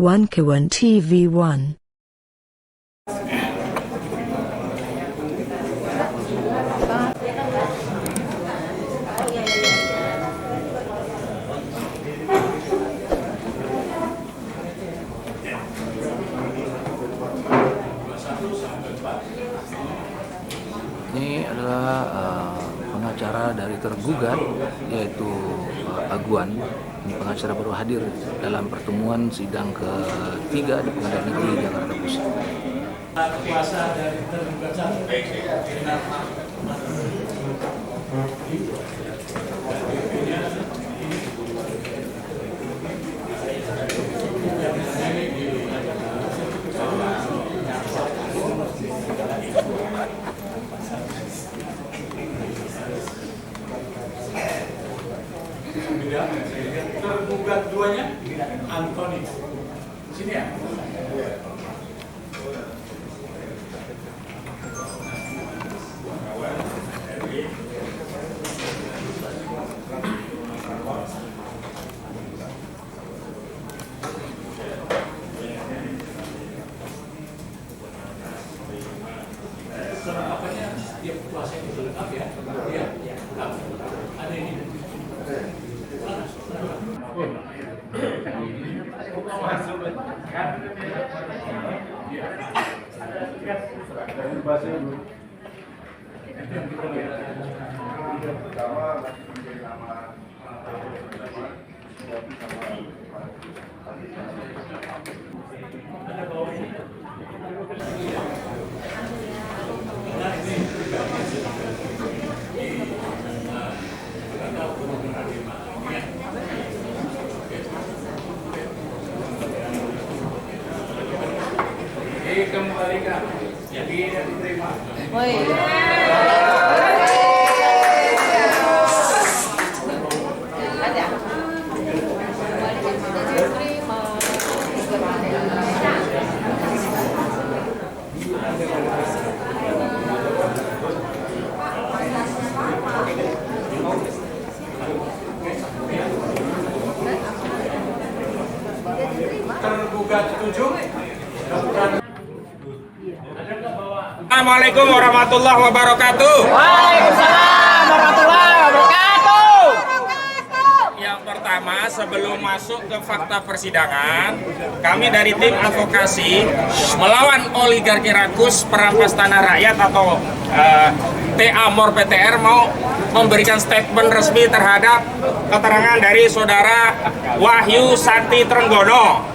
Wankawan TV1. Ini adalah pengacara dari tergugat, yaitu Aguan. Ini pengacara baru hadir dalam pertemuan sidang ketiga di Pengadilan Negeri Jakarta Pusat. Kuasa dari tergugat tergugat duanya Antoni. Sini ya. Apanya dia kuasa itu lengkap ya? Iya, lengkap. Ada ini. Dikembalikan, jadi diterima. Tergugat setuju? Assalamualaikum warahmatullahi wabarakatuh. Waalaikumsalam warahmatullahi wabarakatuh. Yang pertama, sebelum masuk ke fakta persidangan, kami dari tim advokasi melawan oligarki rakus perampas tanah rakyat atau TA Mor PTR mau memberikan statement resmi terhadap keterangan dari saudara Wahyu Sakti Trenggono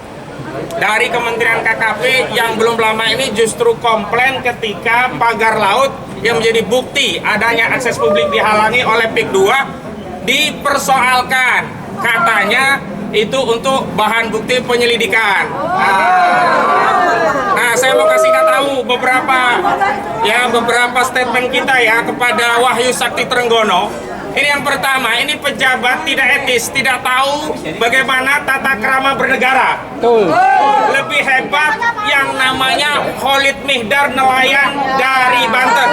dari Kementerian KKP yang belum lama ini justru komplain ketika pagar laut yang menjadi bukti adanya akses publik dihalangi oleh PIK 2 dipersoalkan, katanya itu untuk bahan bukti penyelidikan. Nah, saya mau kasih tahu beberapa statement kita ya kepada Wahyu Sakti Trenggono. Ini yang pertama, ini pejabat tidak etis, tidak tahu bagaimana tata krama bernegara. Lebih hebat yang namanya Khalid Mihdar, nelayan dari Banten.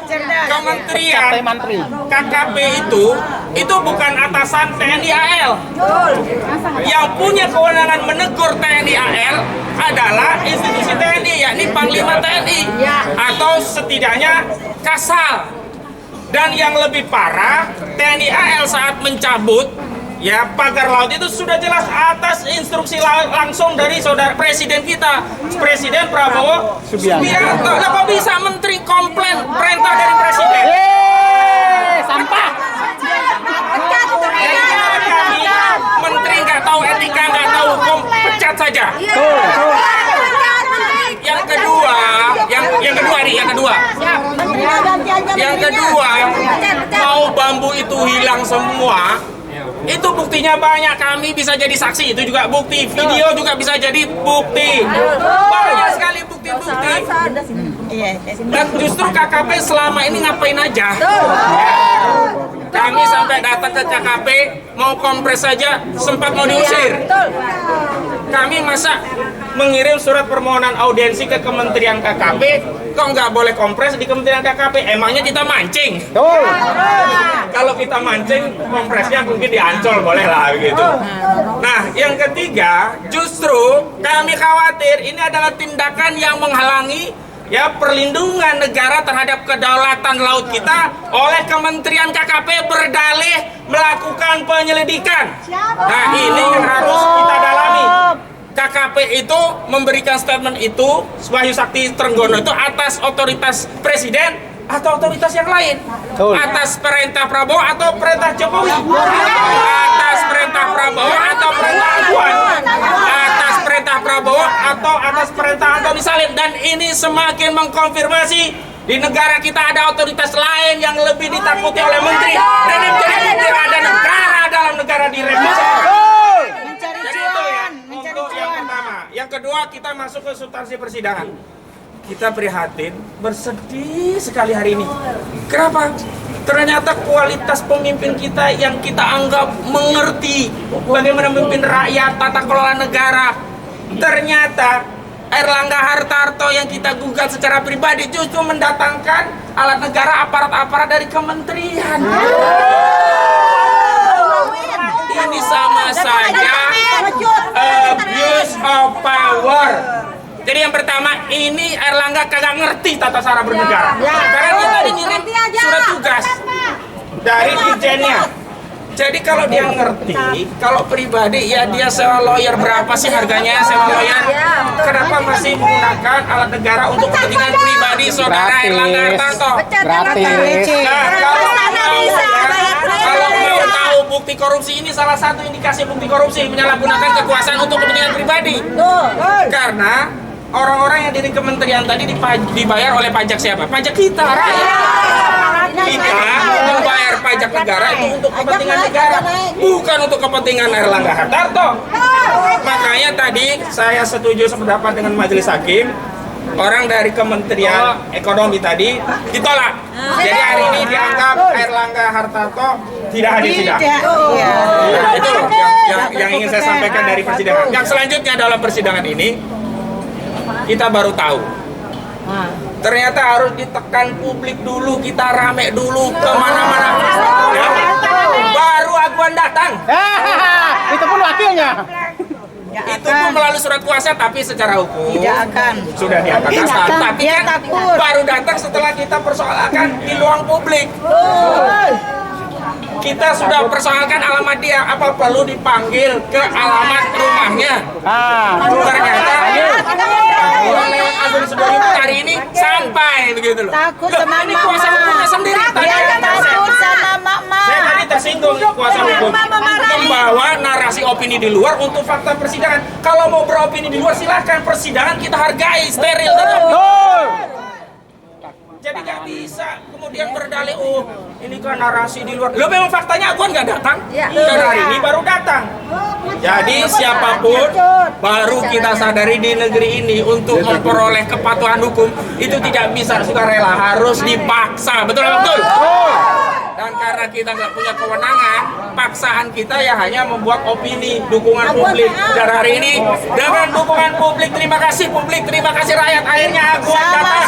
Cerdas. Kementerian KKP itu bukan atasan TNI AL. Yang punya kewenangan menegur TNI AL adalah institusi TNI, yakni Panglima TNI atau setidaknya Kasal. Dan yang lebih parah, TNI AL saat mencabut ya pagar laut itu sudah jelas atas instruksi langsung dari saudara presiden kita, Presiden Prabowo Subianto. Lah kok bisa menteri komplain perintah dari presiden? Sampah. Menteri nggak tahu etika, nggak tahu hukum, pecat saja. Yang kedua, mau bambu itu hilang semua, itu buktinya banyak. Kami bisa jadi saksi, itu juga bukti. Video juga bisa jadi bukti. Banyak sekali bukti-bukti. Dan justru KKP selama ini ngapain aja? Kami sampai datang ke KKP, mau kompres saja, sempat mau diusir. Kami masa mengirim surat permohonan audiensi ke Kementerian KKP, kok nggak boleh kompres di Kementerian KKP? Emangnya kita mancing? Kalau kita mancing, kompresnya mungkin di Ancol boleh lah begitu. Nah, yang ketiga, justru kami khawatir ini adalah tindakan yang menghalangi perlindungan negara terhadap kedaulatan laut kita oleh Kementerian KKP berdalih melakukan penyelidikan. Nah, ini yang harus kita dalami. KKP itu memberikan statement itu, Wahyu Sakti Trenggono itu atas otoritas Presiden atau otoritas yang lain? Atas perintah Prabowo atau perintah Jokowi? Atas perintah Prabowo atau perintah Agwan? Atas perintah Prabowo atau atas perintah Antoni Salim? Dan ini semakin mengkonfirmasi di negara kita ada otoritas lain yang lebih ditakuti oleh menteri. Dan yang menjadi bukti ada negara dalam negara direvisi. Jadi itu ya, untuk yang pertama. Yang kedua, kita masuk ke substansi persidangan. Kita prihatin, bersedih sekali hari ini. Kenapa? Ternyata kualitas pemimpin kita yang kita anggap mengerti bagaimana memimpin rakyat, tata kelola negara, ternyata Airlangga Hartarto yang kita gugat secara pribadi justru mendatangkan alat negara, aparat-aparat dari kementerian. Ini sama saja abuse of power. Jadi yang pertama, ini Airlangga kagak ngerti tata cara bernegara. Karena dia tadi ngirim surat tugas dari dirjennya. Jadi kalau dia ngerti, kalau pribadi ya dia sewa lawyer berapa sih harganya sewa lawyer? Kenapa masih menggunakan alat negara untuk kepentingan pribadi saudara Airlangga Hartarto? Gratis. Nah, kalau mau tahu bukti korupsi ini salah satu indikasi bukti korupsi menyalahgunakan kekuasaan untuk kepentingan pribadi. Karena orang-orang yang di kementerian tadi dibayar oleh pajak siapa? Pajak kita, rakyat. Kita membayar pajak negara itu untuk kepentingan negara, bukan untuk kepentingan Airlangga Hartarto. Makanya tadi saya setuju sependapat dengan majelis hakim. Orang dari Kementerian Ekonomi tadi ditolak. Jadi hari ini dianggap Airlangga Hartarto tidak hadir sidang. Nah, itu yang ingin saya sampaikan dari persidangan. Yang selanjutnya dalam persidangan ini kita baru tahu ternyata harus ditekan publik dulu, kita rame dulu kemana-mana ya. Baru Agwan datang. Itu pun wakilnya. Itu pun melalui surat kuasa, tapi secara hukum tidak akan sudah diangkat kasar. Tapi kan baru datang setelah kita persoalkan di ruang publik. Kita sudah persoalkan alamat dia, apa perlu dipanggil ke alamat rumahnya? Ternyata lewat Agung Sedayu hari ini sampai begitu loh. Takut sama ini kuasa hukumnya sendiri. takut sama mama. Saya tadi tersinggung kuasa hukum membawa narasi opini di luar untuk fakta persidangan. Kalau mau beropini di luar silahkan, persidangan kita hargai, steril dan jadi nggak bisa kemudian berdalih, oh ini kan narasi di luar. Lo memang faktanya Agwan nggak datang, dan hari ini baru datang. Jadi siapapun baru kita sadari di negeri ini untuk memperoleh kepatuhan hukum itu tidak bisa sukarela, harus dipaksa, betul betul. Dan karena kita nggak punya kewenangan, paksaan kita ya hanya membuat opini, dukungan publik. Dan hari ini dengan dukungan publik, terima kasih rakyat, akhirnya Agwan datang.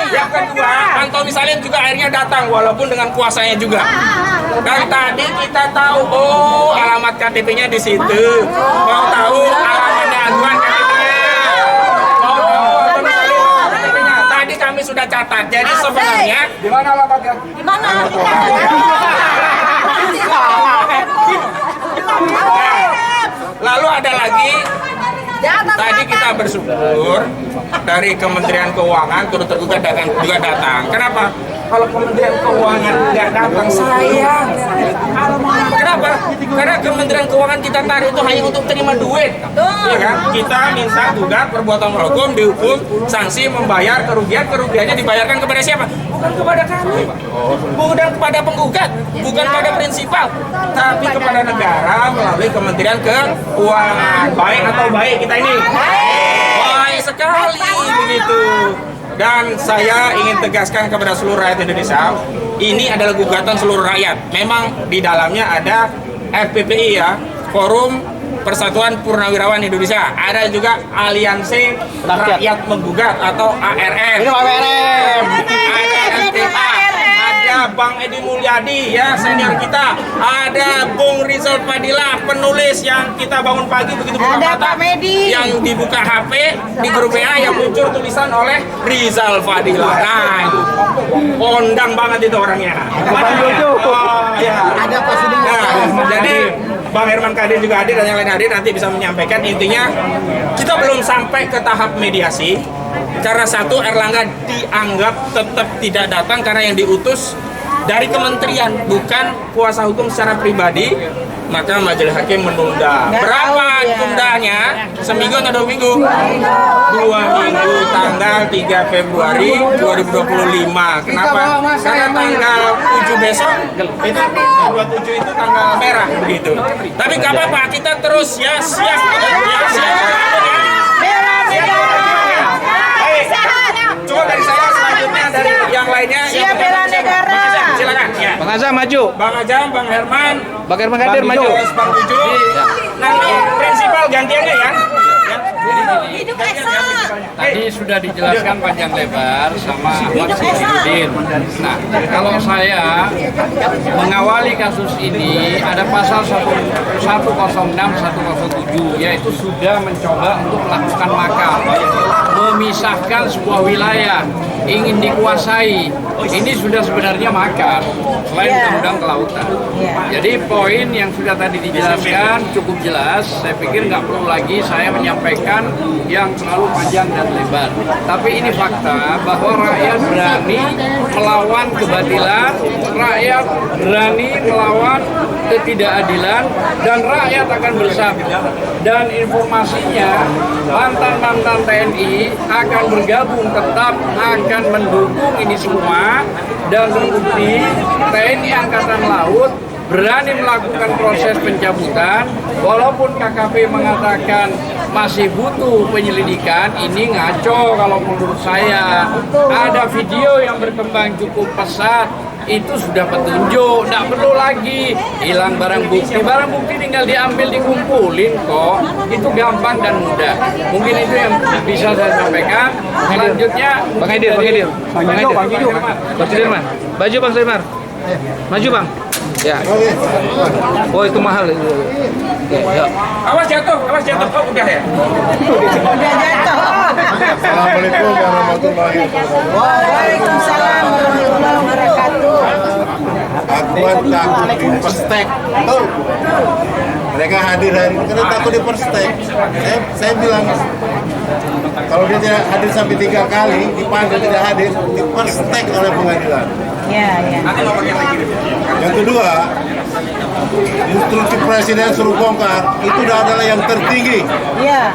Yang kedua, Antoni Salim juga akhirnya datang walaupun dengan kuasanya juga. Dan tadi kita tahu, oh alamat KTP-nya di situ. Mau tahu alamatnya Agwan KTP-nya? Mau tahu Antoni Salim KTP-nya? Tadi kami sudah catat. Jadi sebenarnya di mana alamatnya? Di mana? Lalu ada lagi. Tadi kita bersyukur dari Kementerian Keuangan turut tergugat juga datang. Kenapa? Kalau Kementerian Keuangan tidak datang, sayang. Kenapa? Karena Kementerian Keuangan kita tarik itu hanya untuk terima duit, ya kan? Kita minta gugat perbuatan hukum, dihukum, sanksi, membayar kerugiannya dibayarkan kepada siapa? Bukan kepada kami, bukan kepada penggugat, bukan pada prinsipal, tapi kepada negara melalui Kementerian Keuangan. Baik atau baik kita ini? Baik sekali begitu. Dan saya ingin tegaskan kepada seluruh rakyat Indonesia, ini adalah gugatan seluruh rakyat. Memang di dalamnya ada FPPI ya, Forum Persatuan Purnawirawan Indonesia. Ada juga Aliansi Rakyat Menggugat atau ARM. Ada LTA, ada Bang Edi Mulyadi ya senior kita. Ada Bung Rizal Fadila, penulis yang kita bangun pagi begitu buka Ada mata. Pak Medi. Yang dibuka HP di grup WA yang muncul tulisan oleh Rizal Fadila. Nah, itu kondang banget itu orangnya. Oh, ya. Ada presiden. Nah, jadi Bang Herman Kadir juga hadir dan yang lain hadir, nanti bisa menyampaikan. Intinya kita belum sampai ke tahap mediasi karena satu, Erlangga dianggap tetap tidak datang karena yang diutus dari kementerian bukan kuasa hukum secara pribadi, maka majelis hakim menunda. Berapa tundanya? Seminggu atau 2 minggu? 2 minggu, tanggal 3 Februari 2025. Kenapa? Karena tanggal 7 besok itu 27 itu tanggal merah begitu. Tapi nggak apa-apa, kita terus ya siap. Coba dari saya, selanjutnya dari yang lainnya. Siap bela negara. Silakan. Ya. Bang Azam maju. Bang Ajam, Bang Herman, Bang Herman Kadir maju. Bang Tuju. Nanti prinsipal gantiannya ya. Hidup Esa. Tadi sudah dijelaskan panjang lebar sama Ahmad Syaifuddin. Nah, kalau saya mengawali kasus ini ada pasal 106, 107, yaitu sudah mencoba untuk melakukan makar, memisahkan sebuah wilayah, ingin dikuasai. Ini sudah sebenarnya makar, selain undang-undang kelautan. Jadi poin yang sudah tadi dijelaskan cukup jelas. Saya pikir nggak perlu lagi saya menyampaikan yang terlalu panjang dan lebar. Tapi ini fakta bahwa rakyat berani melawan kebatilan, rakyat berani melawan ketidakadilan, dan rakyat akan bersatu. Dan informasinya mantan-mantan TNI akan bergabung, tetap akan mendukung ini semua, dan terbukti TNI Angkatan Laut berani melakukan proses pencabutan. Walaupun KKP mengatakan masih butuh penyelidikan, ini ngaco kalau menurut saya. Ada video yang berkembang cukup pesat, itu sudah petunjuk, tidak perlu lagi hilang barang bukti. Barang bukti tinggal diambil, dikumpulin kok, itu gampang dan mudah. Mungkin itu yang bisa saya sampaikan. Selanjutnya Bang Edir. Bang Sudirman. Baju Bang Sudirman. Maju Bang. Ya. Oh itu mahal itu. Ya. Awas jatuh. Oh udah ya. Udah jatuh. Assalamualaikum warahmatullahi wabarakatuh. Waalaikumsalam warahmatullahi wabarakatuh. Aguan takut diperstek. Mereka hadir hari ini karena takut diperstek. Saya bilang kalau dia tidak hadir sampai 3 kali dipanggil tidak hadir, diperstek oleh pengadilan. Ya. Yang kedua, instruksi presiden suruh bongkar itu adalah yang tertinggi. Ya.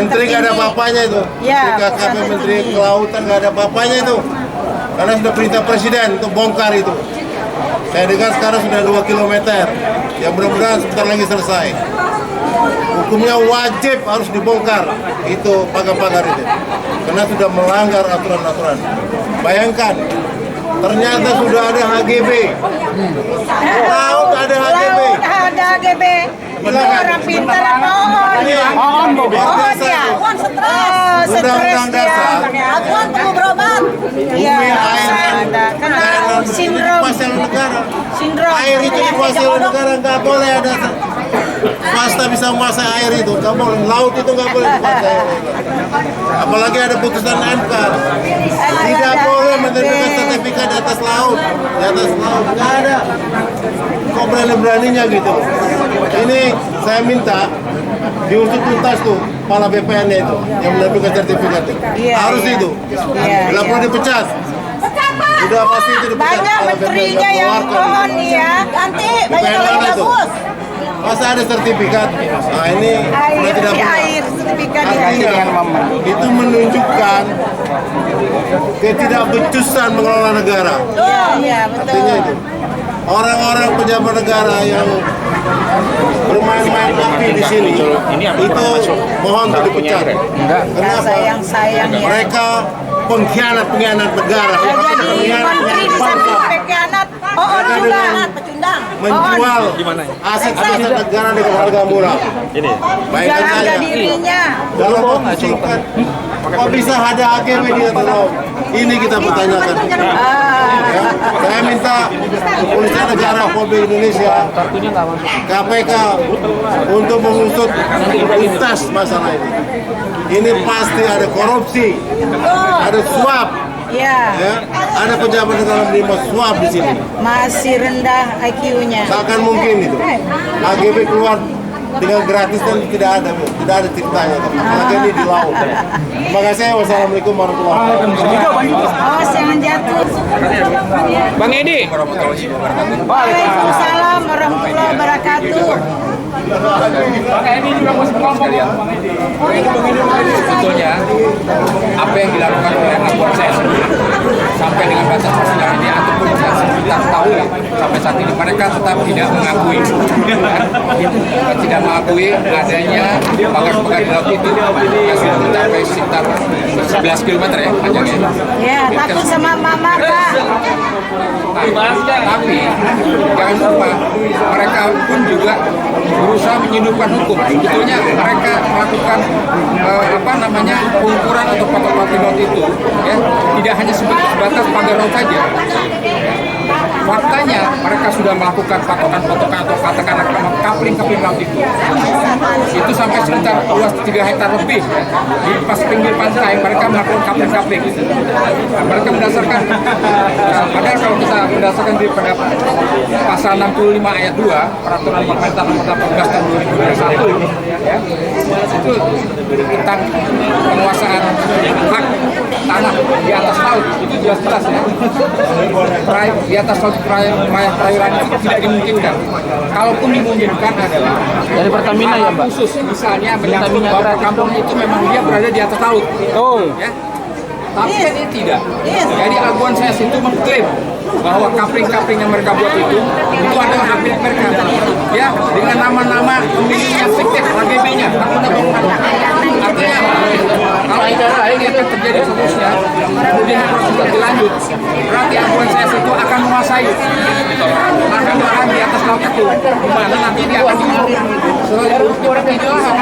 Menteri nggak ada apa-apanya itu. Ya, Menteri KKP, Menteri Kelautan nggak ada apa-apanya itu. Karena sudah perintah presiden untuk bongkar itu. Saya dengar sekarang sudah 2 km. Ya mudah-mudahan sebentar lagi selesai. Hukumnya wajib harus dibongkar itu pagar-pagar itu. Karena sudah melanggar aturan-aturan. Bayangkan, ternyata sudah ada HGB. Laut ada HGB. Ada HGB. Itu orang pintar apa Mohon ya. Stres Undang-undang dia. dasar. Akuan perlu berobat. Iya. Ada. Kena sindrom. Pasal negara. Sindrom. Air itu dikuasai oleh negara, nggak boleh ada swasta bisa menguasai air itu, nggak boleh. Laut itu nggak boleh dikuasai. Apalagi ada putusan MK, tidak boleh menerbitkan sertifikat di atas laut, nggak ada. Kok berani-beraninya gitu? Ini saya minta diusut tuntas tuh kepala BPN itu yang menerbitkan sertifikat itu. Harus itu. Bila perlu dipecat. Sudah pasti itu dipecat. Banyak menterinya yang mohon ya. Nanti banyak yang bagus. Masa ada sertifikat? Nah ini sudah tidak benar. Sertifikat Artinya itu menunjukkan ketidakbecusan mengelola negara. Iya, betul. Artinya itu orang-orang pejabat negara yang bermain-main api di sini itu mohon untuk dipecat. Kenapa? Sayang ya. Mereka pengkhianat negara. Ya, jadi menteri di samping pengkhianat, juga pecundang. Menjual aset-aset negara dengan harga murah. Bayangkan Jalan saja. dirinya. Dalam waktu singkat, kok bisa ada AGB dia tolong? Ini kita pertanyakan. Ya, saya minta Kepolisian Negara Republik Indonesia, KPK untuk mengusut tuntas masalah ini. Ini pasti ada korupsi, ada suap, Ya, ya, ada pejabat negara menerima suap di sini. masih rendah IQ-nya. Seakan mungkin itu. AGB keluar dengan gratis dan tidak ada ceritanya. Apalagi ini di laut. Terima kasih. Wassalamualaikum warahmatullahi wabarakatuh. Awas jangan jatuh. Bang Edi. Waalaikumsalam warahmatullahi wabarakatuh. Sebetulnya apa yang dilakukan oleh anak saya sampai dengan batas persidangan ini ataupun kita tahu sampai saat ini mereka tetap tidak mengakui adanya pagar-pagar di laut itu yang sudah mencapai sekitar 11 km ya panjangnya. Ya, takut sama mama, Pak. Tapi jangan lupa mereka pun juga berusaha menyelundupkan hukum. Sebetulnya mereka melakukan pengukuran atau patok-patok laut itu ya tidak hanya sebatas pagar laut saja. Faktanya mereka sudah melakukan patokan-patokan atau katakanlah kapling-kapling laut itu sampai sekitar luas 3 hektar lebih ya. Di pas pinggir pantai mereka melakukan kapling-kapling gitu. Nah, mereka berdasarkan padahal kalau kita berdasarkan di pasal 65 ayat 2 peraturan pemerintah nomor 18 tahun 2021 ya itu tentang penguasaan hak tanah di atas laut itu jelas-jelas ya. Di atas laut perairan itu tidak dimungkinkan. Kalaupun dimungkinkan adalah Dari Pertamina ya, Mbak? khusus misalnya menyangkut bahwa kampung itu memang dia berada di atas laut. Oh. Ya. Tapi kan ini tidak. Jadi Aguan Ses itu mengklaim bahwa kapling-kapling yang mereka buat itu adalah hak milik mereka. Ya, dengan nama-nama pemiliknya fiktif, AGB-nya, artinya kalau ini akan terjadi seterusnya, kemudian harus juga dilanjut. Berarti Aguan Ses itu akan menguasai lahan di atas laut itu, di mana nanti dia akan diuruk sebagai lahan.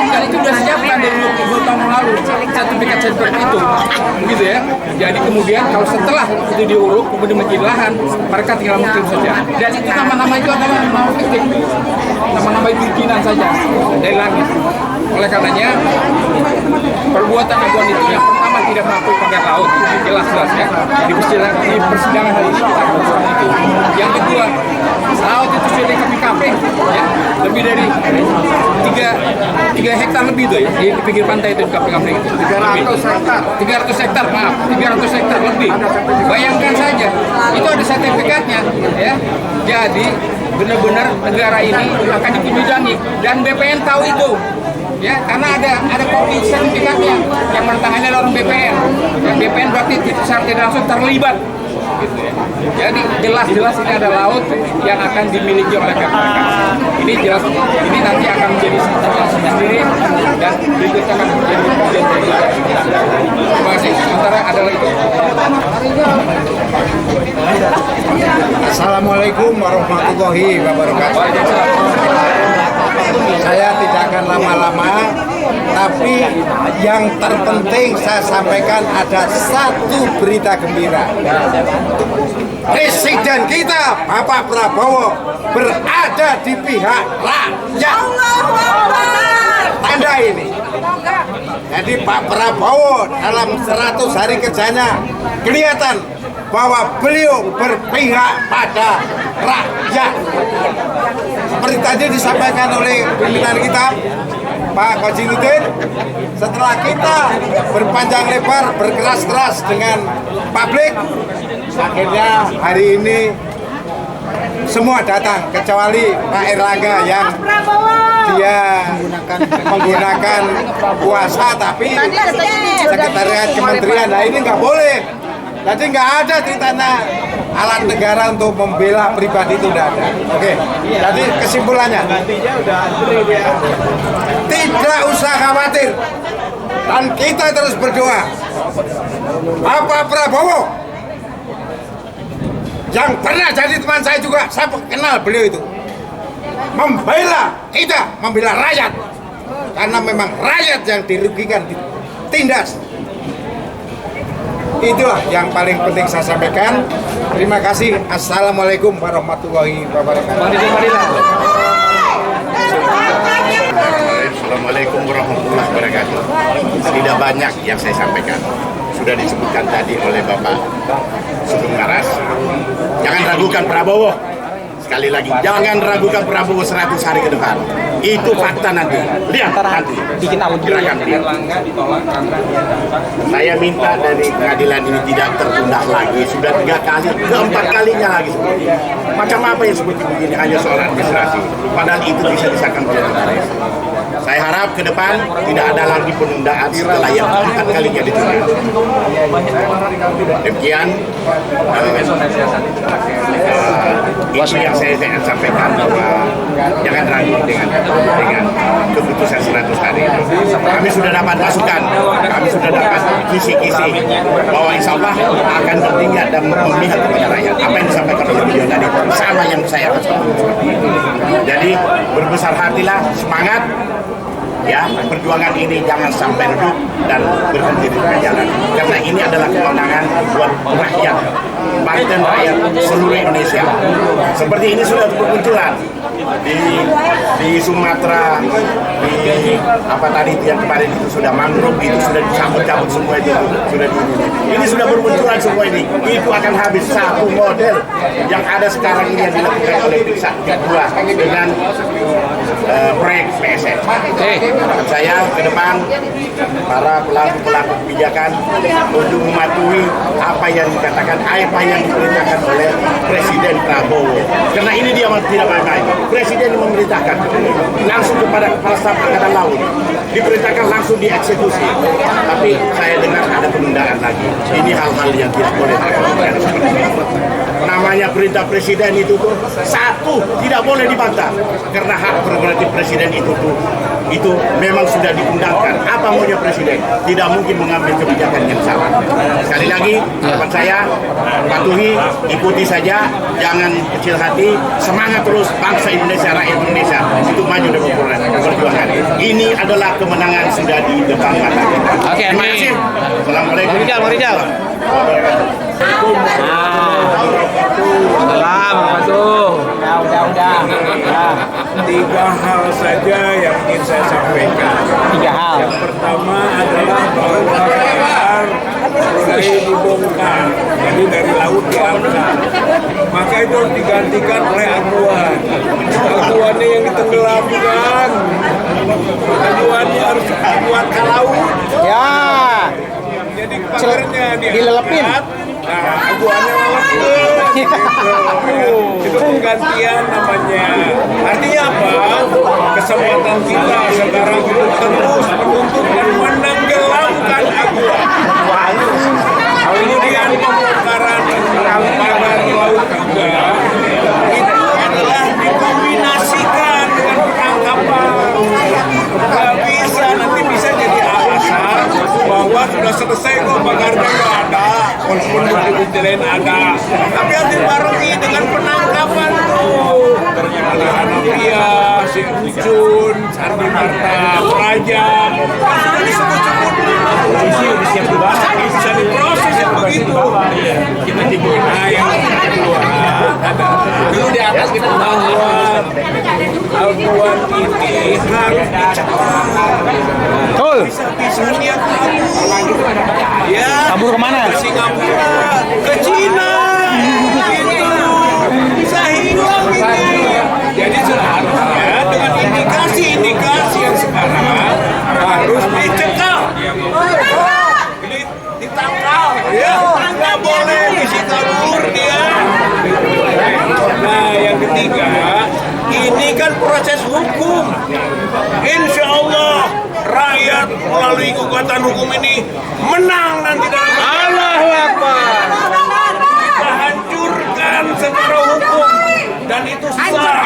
Dan itu sudah siapkan dari 20 tahun lalu sertifikat itu, gitu ya. Jadi kemudian kalau setelah itu diuruk kemudian menjadi lahan, mereka tinggal mengklaim saja. Dan itu nama-nama itu adalah nama fiktif, nama-nama bikinan saja dari langit. Oleh karenanya perbuatan Aguan itu yang pertama tidak mengakui pagar laut, jelas-jelas ya. Di persidangan hari ini kita akan itu. Yang kedua, laut itu sudah dikapling-kapling, ya, lebih dari 3 hektar lebih tuh ya di pinggir pantai itu kapling-kapling itu. 300 hektar, maaf, 300 hektar lebih. Bayangkan saja, itu ada sertifikatnya, ya. Jadi benar-benar negara ini akan dipinjangi dan BPN tahu itu. Ya, karena ada kopi sertifikatnya yang menandatangani orang BPN. Dan BPN berarti secara tidak langsung terlibat. Gitu ya. Jadi jelas-jelas ini ada laut yang akan dimiliki oleh mereka. Ini jelas, ini nanti akan menjadi situasi sendiri dan berikutnya akan menjadi bagian dari. Terima kasih. Sementara adalah itu. Assalamualaikum warahmatullahi wabarakatuh. Saya tidak akan lama-lama, tapi yang terpenting saya sampaikan ada satu berita gembira. Presiden kita, Bapak Prabowo, berada di pihak rakyat. Tanda ini. Jadi Pak Prabowo dalam 100 hari kerjanya kelihatan bahwa beliau berpihak pada rakyat. Seperti tadi disampaikan oleh pimpinan kita, Pak Kojinuddin, setelah kita berpanjang lebar, berkeras-keras dengan publik, akhirnya hari ini semua datang kecuali Pak Erlangga yang dia menggunakan kuasa tapi sekretariat kementerian. Nah ini nggak boleh. Jadi nggak ada ceritanya alat negara untuk membela pribadi itu tidak ada. Oke. Jadi kesimpulannya tidak usah khawatir. Dan kita terus berdoa. Bapak Prabowo yang pernah jadi teman saya juga, saya kenal beliau itu, membela kita, membela rakyat, karena memang rakyat yang dirugikan, ditindas. Itulah yang paling penting saya sampaikan. Terima kasih. Assalamualaikum warahmatullahi wabarakatuh. Assalamualaikum warahmatullahi wabarakatuh. Tidak banyak yang saya sampaikan, sudah disebutkan tadi oleh Bapak Sugeng Maras. Jangan ragukan Prabowo. Sekali lagi, jangan ragukan Prabowo 100 hari ke depan. Itu fakta nanti. Lihat nanti. Gerakan dia. Saya minta dari pengadilan ini tidak tertunda lagi. Sudah 3 kali, keempat kalinya lagi seperti ini. Macam apa yang seperti begini hanya soal administrasi. Padahal itu bisa disahkan oleh negara. Saya harap ke depan tidak ada lagi penundaan setelah yang keempat kalinya ditunda. Demikian. Itu yang saya sampaikan, bahwa jangan ragu dengan keputusan 100 hari. Kami sudah dapat masukan, kami sudah dapat kisi-kisi bahwa insya Allah akan bertingkat dan memihak kepada rakyat. Apa yang disampaikan oleh beliau tadi sama yang saya rasakan seperti itu. Jadi berbesar hatilah, semangat. Ya, perjuangan ini jangan sampai redup dan berhenti di tengah jalan. Karena ini adalah kemenangan buat rakyat, Banten, rakyat seluruh Indonesia. Seperti ini sudah bermunculan di Sumatera, di apa tadi itu yang kemarin itu sudah mangrove, itu sudah dicabut-cabut semua itu sudah ini sudah bermunculan semua ini. Itu akan habis satu model yang ada sekarang ini yang dilakukan oleh Desa Kedua dengan proyek PSN. Saya ke depan para pelaku-pelaku kebijakan untuk mematuhi apa yang dikatakan, apa yang diperintahkan oleh Presiden Prabowo. Karena ini dia tidak main-main. Presiden memerintahkan langsung kepada Kepala Staf Angkatan Laut, diperintahkan langsung dieksekusi. Tapi saya dengar ada penundaan lagi. Ini hal-hal yang tidak boleh dilakukan seperti ini. Namanya perintah presiden itu tuh satu tidak boleh dibantah, karena hak prerogatif presiden itu memang sudah diundangkan. Apa maunya presiden? Tidak mungkin mengambil kebijakan yang salah. Sekali lagi, harapan saya patuhi, ikuti saja, jangan kecil hati, semangat terus bangsa Indonesia, rakyat Indonesia itu maju dan berjuangan. Ini adalah kemenangan sudah di depan mata kita. Terima kasih. Assalamualaikum. Udah. 3 hal saja yang ingin saya sampaikan. 3 hal. Yang pertama adalah bahwa mulai dibongkar, jadi dari laut diangkat. Maka itu digantikan oleh aduan. Aduannya yang ditenggelamkan. Aduannya harus dibuat ke laut. Ya. Jadi pagarnya dilelepin. Nah, aduannya lelepin. Itu penggantian namanya. Artinya apa? Kesempatan kita sekarang itu terus menuntut dan menenggelamkan aduan. Kemudian pembongkaran pagar laut juga itu adalah dikombinasikan dengan penangkapan. Nggak bisa, nanti bisa jadi alasan bahwa sudah selesai kok pagarnya nggak ada, walaupun bukti lain ada. Tapi harus dibarengi dengan penangkapan tuh. Ternyata Anapia, si Ucun, Sandi Marta, Praja, sudah disebut-sebut. Polisi udah siap dibahas, bisa diproses yang begitu. Nah, yang kedua, dulu di atas kita bahwa aduan ini harus dicatat. Bisa dia kabur. Ya, kabur kemana? Ke Singapura, ke Cina, gitu. Bisa hilang ini. Jadi seharusnya dengan indikasi yang sekarang harus dicekal, ditangkal, ya, nggak boleh bisa kabur dia. Nah, yang ketiga, ini kan proses hukum. Insya Allah rakyat melalui gugatan hukum ini menang nanti dalam Allahu Akbar. Kita hancurkan secara hukum dan itu sah.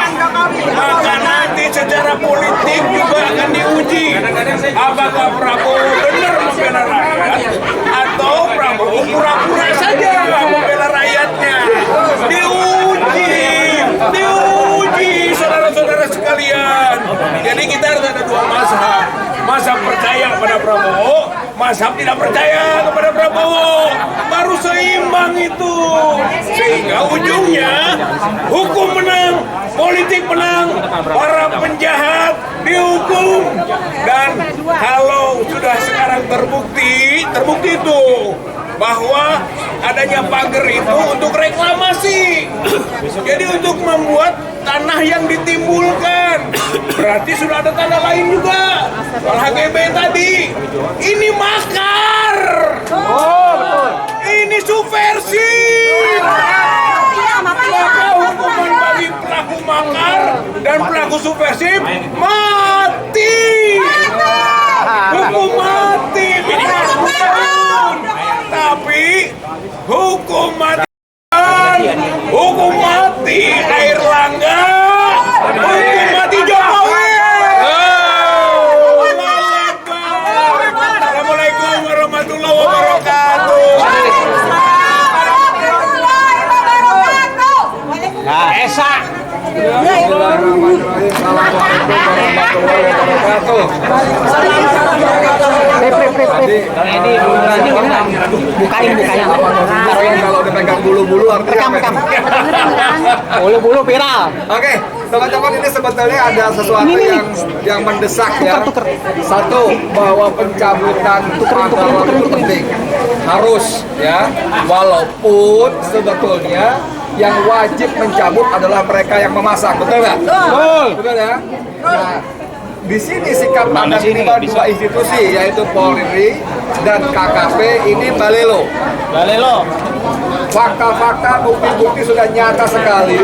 Maka nanti secara politik juga akan diuji apakah Prabowo benar pura-pura saja membela rakyatnya. Diuji, saudara-saudara sekalian. Jadi kita harus ada dua mazhab. Mazhab percaya kepada Prabowo, mazhab tidak percaya kepada Prabowo. Baru seimbang itu. Sehingga ujungnya hukum menang, politik menang, para penjahat dihukum. Dan kalau sudah sekarang terbukti itu bahwa adanya pagar itu untuk reklamasi. Jadi untuk membuat tanah yang ditimbulkan. Berarti sudah ada tanah lain juga. Soal HGB tadi. Ini makar. Oh, betul. Ini subversi. Maka hukuman bagi pelaku makar dan pelaku subversif mati. Hukum mati. Tapi hukum mati. Hukum mati Airlangga, hukum mati Jokowi. Assalamualaikum warahmatullahi wabarakatuh. Nah, Esa. Bukain. Kalau udah pegang bulu-bulu artinya Rekam. Bulu-bulu viral. Oke, teman-teman, ini sebetulnya ada sesuatu yang mendesak ya. Satu, bahwa pencabutan agama itu penting. Harus ya, walaupun sebetulnya yang wajib mencabut adalah mereka yang memasang, betul nggak? Betul ya. Nah, di sini sikap menerima dua institusi yaitu Polri dan KKP ini balelo. Fakta-fakta, bukti-bukti sudah nyata sekali,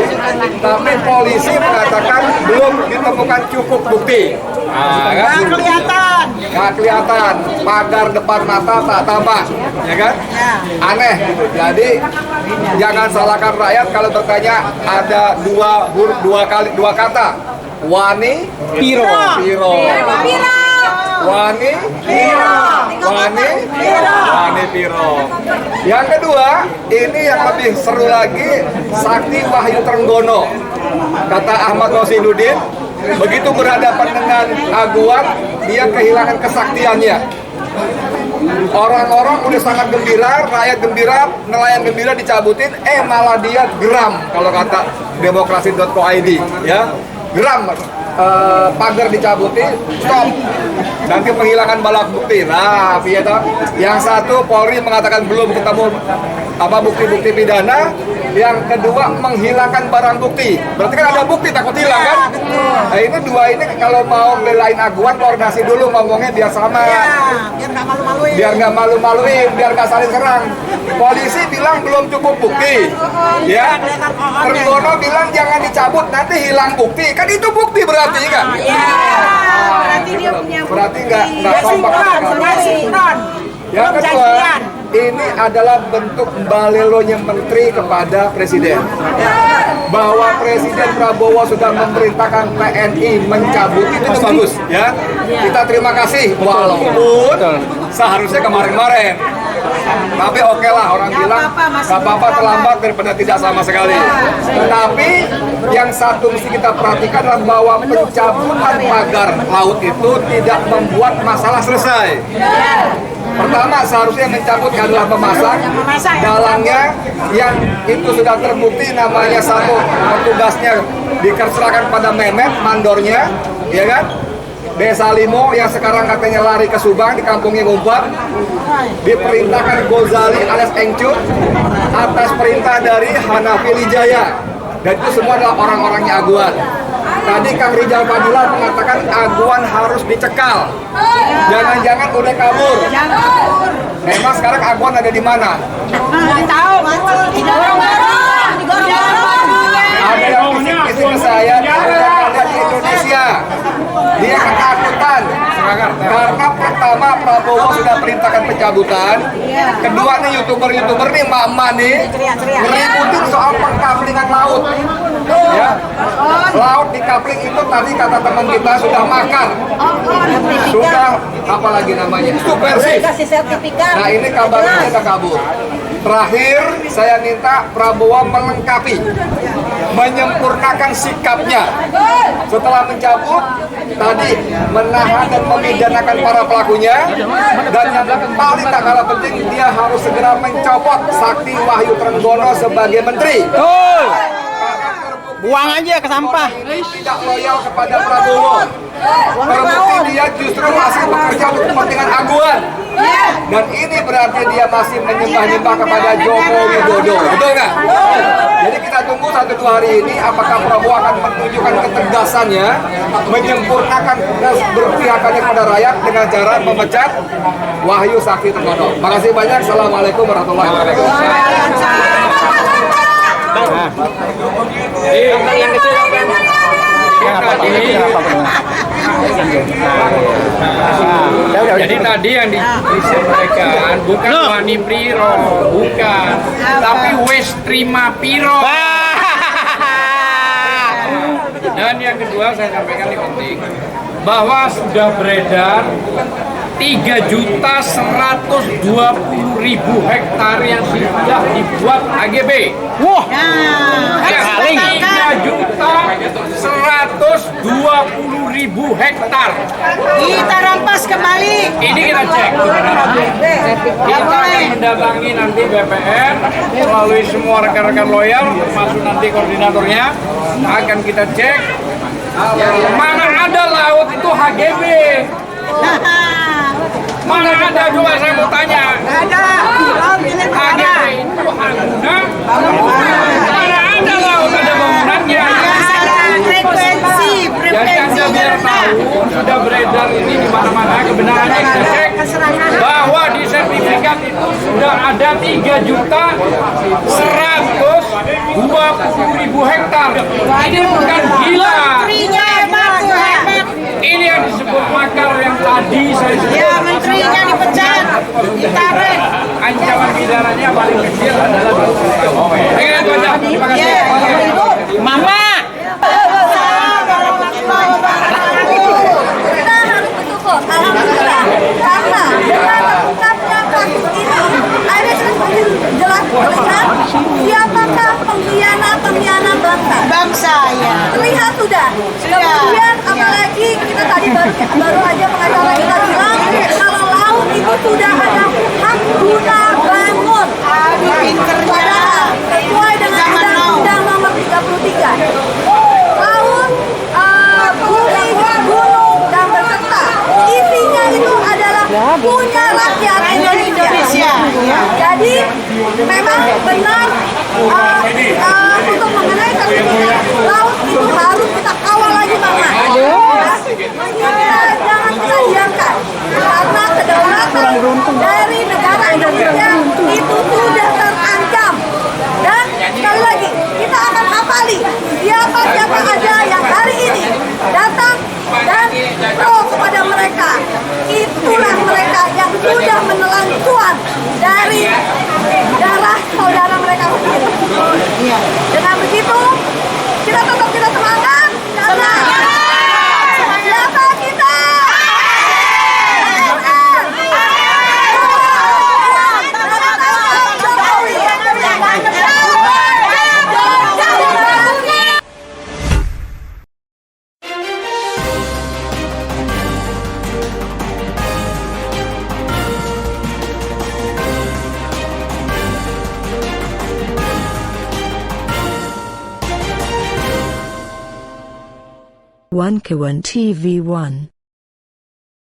tapi polisi mengatakan belum ditemukan cukup bukti. Nggak kelihatan, pagar depan mata tak tampak, ya kan? Aneh gitu. Jadi jangan salahkan rakyat kalau bertanya ada dua kata, wani piro. Wani piro. Yang kedua, ini yang lebih seru lagi, Sakti Wahyu Trenggono. Kata Ahmad Rosiduddin, begitu berhadapan dengan Aguan, dia kehilangan kesaktiannya. Orang-orang udah sangat gembira, rakyat gembira, nelayan gembira dicabutin, malah dia geram kalau kata demokrasi.co.id, ya. Geram, pagar dicabutin, stop. Nanti penghilangan balak bukti. Nah, yang satu Polri mengatakan belum ketemu bukti-bukti pidana. Yang kedua menghilangkan barang bukti. Berarti kan ada bukti takut hilang kan? Nah, ini dua ini kalau mau belain Aguan koordinasi dulu ngomongnya biar sama. Biar nggak malu-maluin, biar nggak saling serang. Polisi bilang belum cukup bukti. Ya. Trenggono bilang jangan dicabut nanti hilang bukti. Kan itu bukti berarti kan? Berarti nggak kompak. Yang kedua, ini adalah bentuk balelonya menteri kepada presiden. Bahwa Presiden Prabowo sudah memerintahkan TNI mencabut itu bagus, ya. Kita terima kasih, walaupun seharusnya kemarin-kemarin. Tapi oke lah, orang bilang gak apa-apa terlambat daripada tidak sama sekali. Tetapi yang satu mesti kita perhatikan adalah bahwa pencabutan pagar laut itu tidak membuat masalah selesai. Pertama, seharusnya mencabut adalah memasang dalangnya yang itu sudah terbukti namanya satu petugasnya diserahkan pada Mehmet, mandornya, ya kan? Desa Limo yang sekarang katanya lari ke Subang di kampungnya ngumpet, diperintahkan Gozali alias Engcut atas perintah dari Hanafi Lijaya, dan itu semua adalah orang-orangnya Aguan. Tadi Kang Rijal Fadila mengatakan Aguan harus dicekal. Jangan-jangan udah kabur. Memang sekarang Aguan ada di mana? Ada yang bisik-bisik ke saya, ada di Indonesia. Dia ketakutan karena pertama Prabowo sudah perintahkan pencabutan. Kedua nih youtuber nih emak-emak nih ngeributin soal pengkaplingan laut. Ya, laut di kapling itu tadi kata teman kita sudah makar, sudah apalagi namanya subversif. Nah ini kabarnya kita kabur. Terakhir saya minta Prabowo melengkapi, menyempurnakan sikapnya. Setelah mencabut tadi menahan dan memidanakan para pelakunya, dan yang paling tak kalah penting dia harus segera mencopot Sakti Wahyu Trenggono sebagai menteri. Buang aja ke sampah. Tidak loyal kepada Prabowo. Terbukti dia justru masih bekerja untuk kepentingan Aguan. Dan ini berarti dia masih menyembah-nyembah kepada Joko Widodo. Betul nggak? Jadi kita tunggu 1-2 hari ini apakah Prabowo akan menunjukkan ketegasannya, menyempurnakan berpihakannya kepada rakyat dengan cara memecat Wahyu Sakti Trenggono. Makasih banyak. Assalamualaikum warahmatullahi wabarakatuh. Jadi tadi yang disampaikan bukan Wani Priro, bukan, tapi Wes Trima Piro. Dan yang kedua saya sampaikan ini penting, bahwa sudah beredar 3.120.000 hektar yang sudah dibuat HGB. Wah, 3.120.000 hektar. kita rampas kembali. Ini kita cek. Kita akan mendatangi nanti BPN melalui semua rekan-rekan loyal, termasuk nanti koordinatornya, akan kita cek mana ada laut itu HGB. Mana ada, coba saya mau tanya. Ada. HGB itu Aguna. Mana ada laut ada bangunannya. Frekuensi. Jadi Anda biar tahu sudah beredar ini di mana-mana, kebenarannya kita cek bahwa di sertifikat itu sudah ada 3.120.000 hektar. Ini bukan gila. Ini yang disebut makar yang tadi saya sebut. Ya, menterinya dipecat, ditarik. Ancaman pidananya paling kecil adalah 20 tahun. Terima kasih. Mama. Kita harus bersyukur, alhamdulillah, karena dengan terungkapnya kasus ini ada semakin jelas terlihat siapakah pengkhianat bangsa. Ya. Terlihat sudah. Kemudian apalagi kita tadi baru aja pengacara kita bilang kalau laut itu sudah ada hak guna bangun. Padahal sesuai dengan Undang-Undang Nomor 33. Laut, bumi, gunung, dan berserta isinya itu adalah punya rakyat Indonesia. Jadi memang benar untuk mengenai sertifikat laut itu harus kita kawal lagi Mama. Jangan kita diamkan karena kedaulatan dari negara Indonesia itu sudah terancam. Dan sekali lagi kita akan hafali siapa aja yang hari ini datang dan pro kepada mereka. Itulah mereka yang sudah menelan cuan dari darah saudara mereka sendiri. Dengan begitu kita tetap semangat karena siapa kita? One Kawan TV 1